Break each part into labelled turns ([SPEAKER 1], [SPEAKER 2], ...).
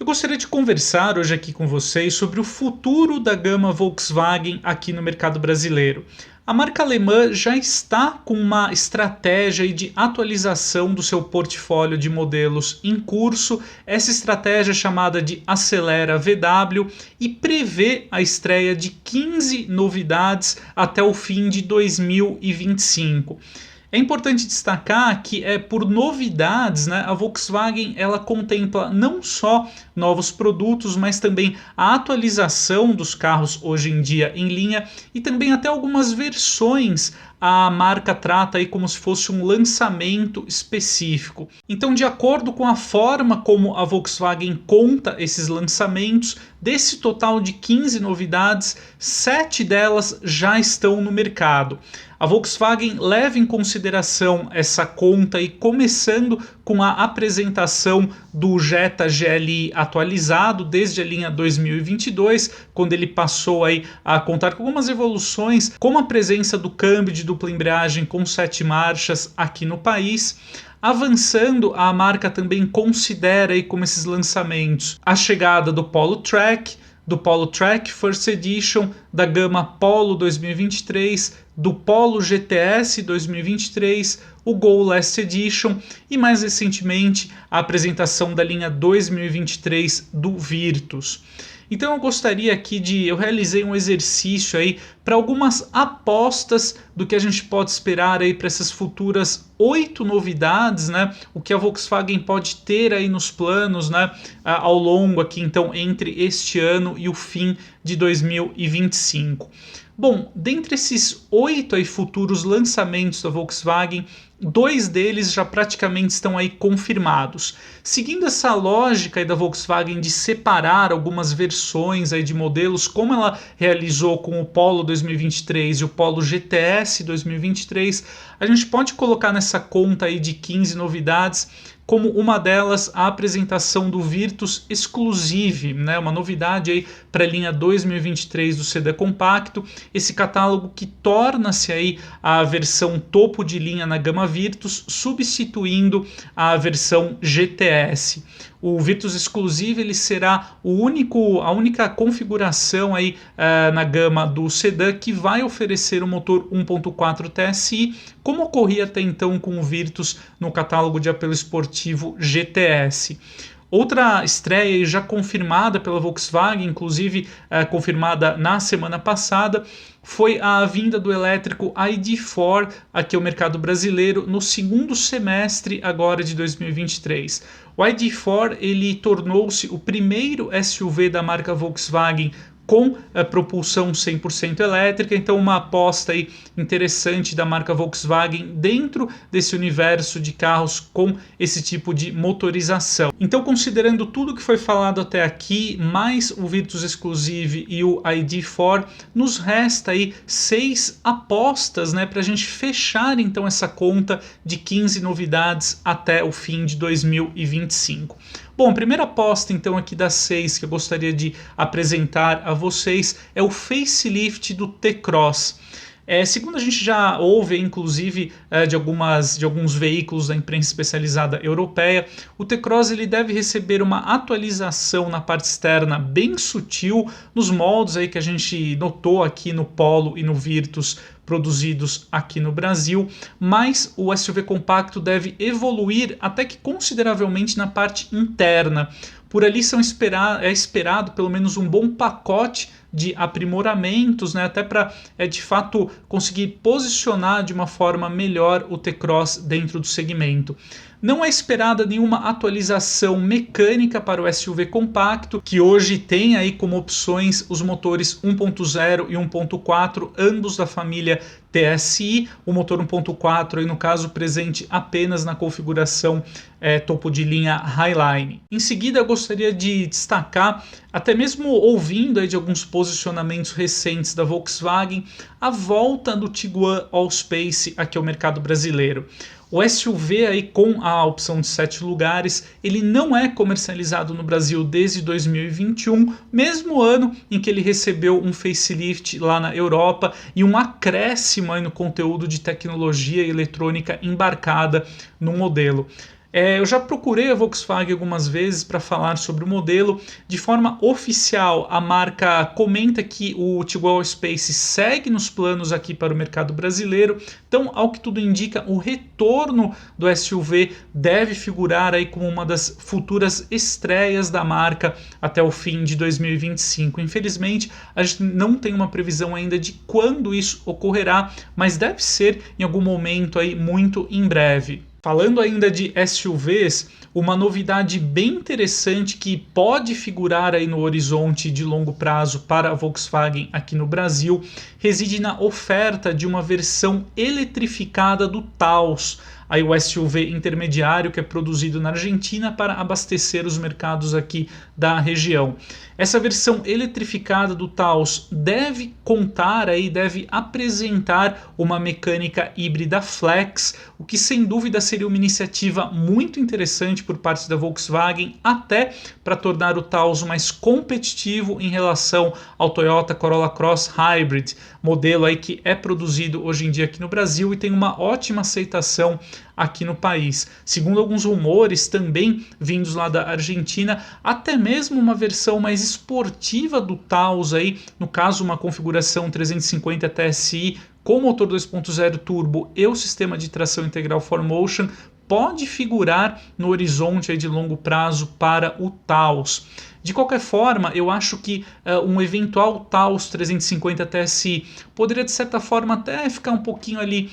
[SPEAKER 1] Eu gostaria de conversar hoje aqui com vocês sobre o futuro da gama Volkswagen aqui no mercado brasileiro. A marca alemã já está com uma estratégia de atualização do seu portfólio de modelos em curso. Essa estratégia é chamada de Acelera VW e prevê a estreia de 15 novidades até o fim de 2025. É importante destacar que por novidades, né, a Volkswagen ela contempla não só novos produtos, mas também a atualização dos carros hoje em dia em linha e também até algumas versões a marca trata aí como se fosse um lançamento específico. Então, de acordo com a forma como a Volkswagen conta esses lançamentos, desse total de 15 novidades, 7 delas já estão no mercado. A Volkswagen leva em consideração essa conta e começando com a apresentação do Jetta GLI atualizado desde a linha 2022, quando ele passou aí a contar com algumas evoluções, como a presença do câmbio de dupla embreagem com 7 marchas aqui no país. Avançando, a marca também considera aí como esses lançamentos a chegada do Polo Track First Edition, da gama Polo 2023, do Polo GTS 2023, o Gol Last Edition e mais recentemente a apresentação da linha 2023 do Virtus. Então eu realizei um exercício aí para algumas apostas do que a gente pode esperar aí para essas futuras 8 novidades, né? O que a Volkswagen pode ter aí nos planos, né? Ao longo aqui então entre este ano e o fim de 2025. Bom, dentre esses 8 aí futuros lançamentos da Volkswagen, 2 deles já praticamente estão aí confirmados. Seguindo essa lógica aí da Volkswagen de separar algumas versões aí de modelos, como ela realizou com o Polo 2023 e o Polo GTS 2023, a gente pode colocar nessa conta aí de 15 novidades, como uma delas a apresentação do Virtus Exclusive, né? Uma novidade aí para a linha 2023 do sedã compacto, esse catálogo que torna-se aí a versão topo de linha na gama Virtus, substituindo a versão GTS. O Virtus Exclusive ele será a única configuração aí, na gama do sedã que vai oferecer o motor 1.4 TSI, como ocorria até então com o Virtus no catálogo de apelo esportivo GTS. Outra estreia já confirmada pela Volkswagen, inclusive confirmada na semana passada, foi a vinda do elétrico ID.4 aqui ao mercado brasileiro no segundo semestre agora de 2023. O ID.4 ele tornou-se o primeiro SUV da marca Volkswagen com propulsão 100% elétrica, então uma aposta aí interessante da marca Volkswagen dentro desse universo de carros com esse tipo de motorização. Então, considerando tudo que foi falado até aqui, mais o Virtus Exclusive e o ID.4, nos resta aí 6 apostas, né, para a gente fechar então essa conta de 15 novidades até o fim de 2025. Bom, a primeira aposta então aqui das 6 que eu gostaria de apresentar a vocês é o facelift do T-Cross. Segundo a gente já ouve, inclusive, de alguns veículos da imprensa especializada europeia, o T-Cross ele deve receber uma atualização na parte externa bem sutil, nos moldes aí que a gente notou aqui no Polo e no Virtus produzidos aqui no Brasil, mas o SUV compacto deve evoluir até que consideravelmente na parte interna. Por ali é esperado pelo menos um bom pacote de aprimoramentos, né, até para de fato conseguir posicionar de uma forma melhor o T-Cross dentro do segmento. Não é esperada nenhuma atualização mecânica para o SUV compacto, que hoje tem aí como opções os motores 1.0 e 1.4, ambos da família TSI, o motor 1.4 aí no caso presente apenas na configuração topo de linha Highline. Em seguida eu gostaria de destacar, até mesmo ouvindo aí de alguns posicionamentos recentes da Volkswagen, a volta do Tiguan Allspace aqui ao mercado brasileiro. O SUV aí com a opção de 7 lugares, ele não é comercializado no Brasil desde 2021, mesmo ano em que ele recebeu um facelift lá na Europa e um acréscimo aí no conteúdo de tecnologia e eletrônica embarcada no modelo. Eu já procurei a Volkswagen algumas vezes para falar sobre o modelo. De forma oficial, a marca comenta que o Tiguan Space segue nos planos aqui para o mercado brasileiro. Então, ao que tudo indica, o retorno do SUV deve figurar aí como uma das futuras estreias da marca até o fim de 2025. Infelizmente, a gente não tem uma previsão ainda de quando isso ocorrerá, mas deve ser em algum momento aí muito em breve. Falando ainda de SUVs, uma novidade bem interessante que pode figurar aí no horizonte de longo prazo para a Volkswagen aqui no Brasil reside na oferta de uma versão eletrificada do Taos, aí o SUV intermediário que é produzido na Argentina para abastecer os mercados aqui da região. Essa versão eletrificada do Taos deve contar aí, deve apresentar uma mecânica híbrida flex, o que sem dúvida seria uma iniciativa muito interessante por parte da Volkswagen, até para tornar o Taos mais competitivo em relação ao Toyota Corolla Cross Hybrid, modelo aí que é produzido hoje em dia aqui no Brasil e tem uma ótima aceitação aqui no país. Segundo alguns rumores também vindos lá da Argentina, até mesmo uma versão mais esportiva do Taos aí, no caso uma configuração 350 TSI com motor 2.0 turbo e o sistema de tração integral 4Motion pode figurar no horizonte aí de longo prazo para o Taos. De qualquer forma, eu acho que um eventual Taos 350 TSI poderia de certa forma até ficar um pouquinho ali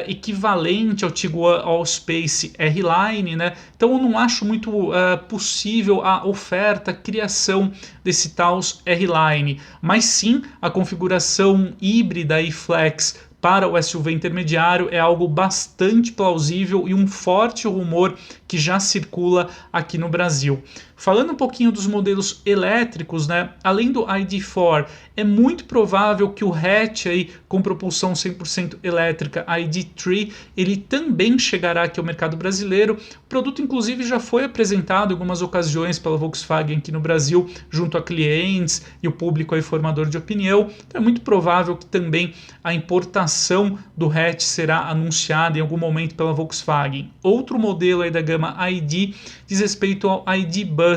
[SPEAKER 1] equivalente ao Tiguan Allspace R-Line, né? Então eu não acho muito possível a oferta, a criação desse Taos R-Line, mas sim a configuração híbrida e flex para o SUV intermediário é algo bastante plausível e um forte rumor que já circula aqui no Brasil. Falando um pouquinho dos modelos elétricos, né? Além do ID.4, é muito provável que o hatch aí com propulsão 100% elétrica ID.3, ele também chegará aqui ao mercado brasileiro. O produto inclusive já foi apresentado em algumas ocasiões pela Volkswagen aqui no Brasil, junto a clientes e o público aí formador de opinião. Então é muito provável que também a importação do hatch será anunciada em algum momento pela Volkswagen. Outro modelo aí da gama ID diz respeito ao ID Buzz.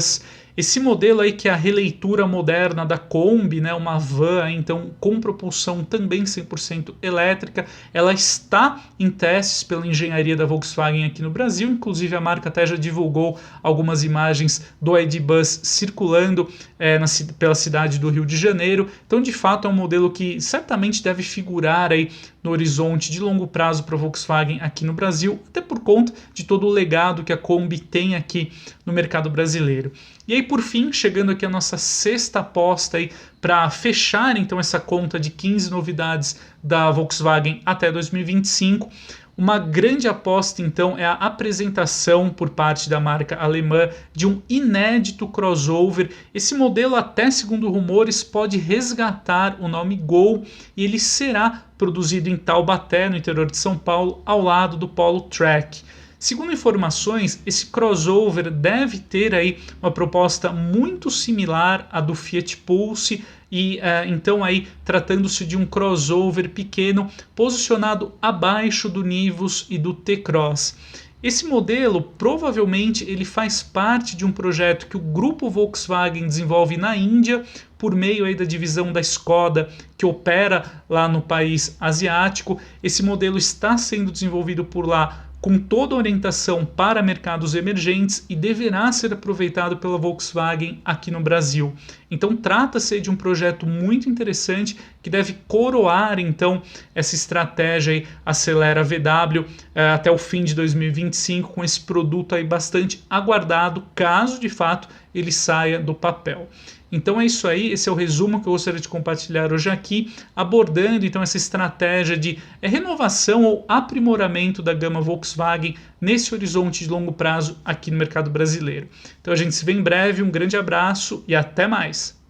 [SPEAKER 1] Esse modelo aí que é a releitura moderna da Kombi, né, uma van então com propulsão também 100% elétrica, ela está em testes pela engenharia da Volkswagen aqui no Brasil, inclusive a marca até já divulgou algumas imagens do ID Buzz circulando pela cidade do Rio de Janeiro, então de fato é um modelo que certamente deve figurar aí no horizonte de longo prazo para a Volkswagen aqui no Brasil, até por conta de todo o legado que a Kombi tem aqui no mercado brasileiro. E aí, por fim, chegando aqui a nossa sexta aposta aí para fechar então essa conta de 15 novidades da Volkswagen até 2025. Uma grande aposta então é a apresentação por parte da marca alemã de um inédito crossover. Esse modelo, até segundo rumores, pode resgatar o nome Gol e ele será produzido em Taubaté, no interior de São Paulo, ao lado do Polo Track. Segundo informações, esse crossover deve ter aí uma proposta muito similar à do Fiat Pulse e então aí tratando-se de um crossover pequeno posicionado abaixo do Nivus e do T-Cross. Esse modelo provavelmente ele faz parte de um projeto que o grupo Volkswagen desenvolve na Índia por meio aí da divisão da Skoda que opera lá no país asiático. Esse modelo está sendo desenvolvido por lá com toda a orientação para mercados emergentes e deverá ser aproveitado pela Volkswagen aqui no Brasil. Então trata-se de um projeto muito interessante que deve coroar então essa estratégia aí, Acelera VW até o fim de 2025 com esse produto aí bastante aguardado, caso de fato ele saia do papel. Então é isso aí, esse é o resumo que eu gostaria de compartilhar hoje aqui, abordando então essa estratégia de renovação ou aprimoramento da gama Volkswagen nesse horizonte de longo prazo aqui no mercado brasileiro. Então a gente se vê em breve, um grande abraço e até mais!